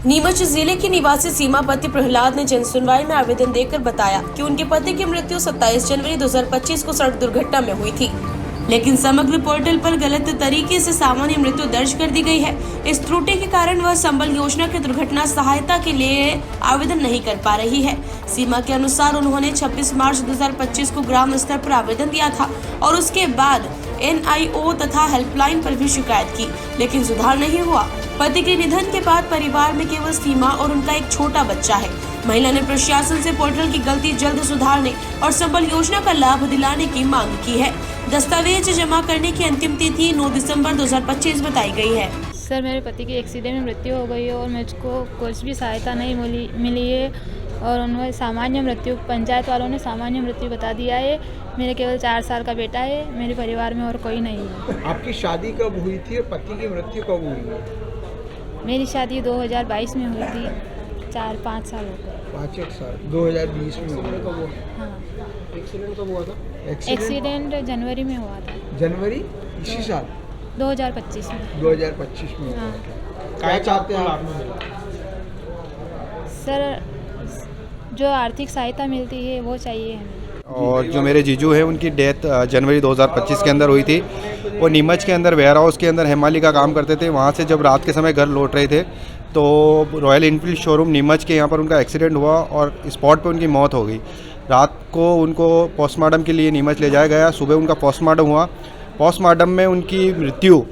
नीमच जिले की निवासी सीमा पति प्रहलाद ने जन सुनवाई में आवेदन देकर बताया कि उनके पति की मृत्यु 27 जनवरी 2025 को सड़क दुर्घटना में हुई थी, लेकिन समग्र पोर्टल पर गलत तरीके से सामान्य मृत्यु दर्ज कर दी गई है। इस त्रुटि के कारण वह संबल योजना की दुर्घटना सहायता के लिए आवेदन नहीं कर पा रही है। सीमा के अनुसार उन्होंने 26 मार्च 2025 को ग्राम स्तर पर आवेदन दिया था और उसके बाद NIO तथा हेल्पलाइन पर भी शिकायत की, लेकिन सुधार नहीं हुआ। पति के निधन के बाद परिवार में केवल सीमा और उनका एक छोटा बच्चा है। महिला ने प्रशासन से पोर्टल की गलती जल्द सुधारने और संबल योजना का लाभ दिलाने की मांग की है। दस्तावेज जमा करने की अंतिम तिथि 9 दिसंबर 2025 बताई गई है। सर, मेरे पति की एक्सीडेंट में मृत्यु हो गई है और मुझको कुछ भी सहायता नहीं मिली है और उन्होंने सामान्य मृत्यु, पंचायत वालों ने सामान्य मृत्यु बता दिया है। मेरे केवल 4 साल का बेटा है, मेरे परिवार में और कोई नहीं है। आपकी शादी कब हुई थी और पति की मृत्यु कब हुई है? मेरी शादी 2022 में हुई थी, 4-5 साल हो गए। 5 साल 2020 में हुआ। हाँ। एक्सीडेंट कब हुआ था? एक्सीडेंट जनवरी में हुआ था। जनवरी इसी साल 2025 में। 2025 में हुआ। हाँ। क्या चाहते हैं आप? सर, जो आर्थिक सहायता मिलती है वो चाहिए हमें। और जो मेरे जीजू हैं उनकी डेथ जनवरी 2025 के अंदर हुई थी। वो नीमच के अंदर वेयर हाउस के अंदर हेमाली का काम करते थे। वहाँ से जब रात के समय घर लौट रहे थे तो रॉयल इनफील्ड शोरूम नीमच के यहाँ पर उनका एक्सीडेंट हुआ और स्पॉट पे उनकी मौत हो गई। रात को उनको पोस्टमार्टम के लिए नीमच ले जाया गया। सुबह उनका पोस्टमार्टम हुआ। पोस्टमार्टम में उनकी मृत्यु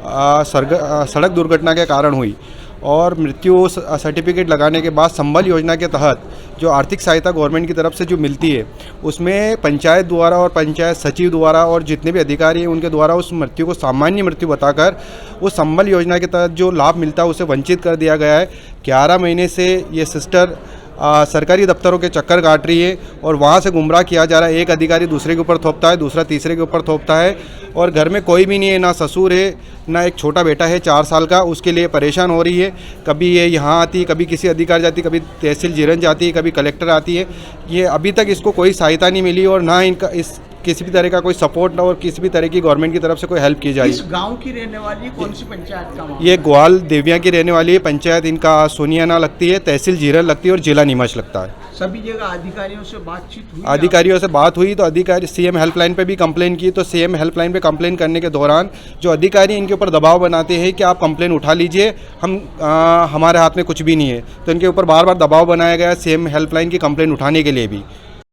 सड़क दुर्घटना के कारण हुई और मृत्यु सर्टिफिकेट लगाने के बाद संबल योजना के तहत जो आर्थिक सहायता गवर्नमेंट की तरफ से जो मिलती है उसमें पंचायत द्वारा और पंचायत सचिव द्वारा और जितने भी अधिकारी हैं उनके द्वारा उस मृत्यु को सामान्य मृत्यु बताकर उस संबल योजना के तहत जो लाभ मिलता है उसे वंचित कर दिया गया है। 11 महीने से ये सिस्टर सरकारी दफ्तरों के चक्कर काट रही है और वहाँ से गुमराह किया जा रहा है। एक अधिकारी दूसरे के ऊपर थोपता है, दूसरा तीसरे के ऊपर थोपता है और घर में कोई भी नहीं है, ना ससुर है ना एक छोटा बेटा है 4 साल का। उसके लिए परेशान हो रही है। कभी ये यहाँ आती है, कभी किसी अधिकारी जाती है, कभी तहसील जीरन जाती है, कभी कलेक्टर आती है। ये अभी तक इसको कोई सहायता नहीं मिली और ना इनका इस किसी भी तरह का कोई सपोर्ट और किसी भी तरह की गवर्नमेंट की तरफ से कोई हेल्प की जा रही है। इस गांव की रहने वाली कौन सी पंचायत का? ये ग्वाल देविया की रहने वाली है। पंचायत इनका सोनियाना लगती है, तहसील जीरन लगती है और जिला नीमच लगता है। सभी जगह अधिकारियों से बातचीत हुई? अधिकारियों से बात हुई तो अधिकारी CM हेल्पलाइन पे भी कंप्लेन की। तो CM हेल्पलाइन पे कंप्लेन करने के दौरान जो अधिकारी इनके ऊपर दबाव बनाते हैं कि आप कंप्लेन उठा लीजिए, हमारे हाथ में कुछ भी नहीं है, तो इनके ऊपर बार बार दबाव बनाया गया CM हेल्पलाइन की कंप्लेन उठाने के लिए भी।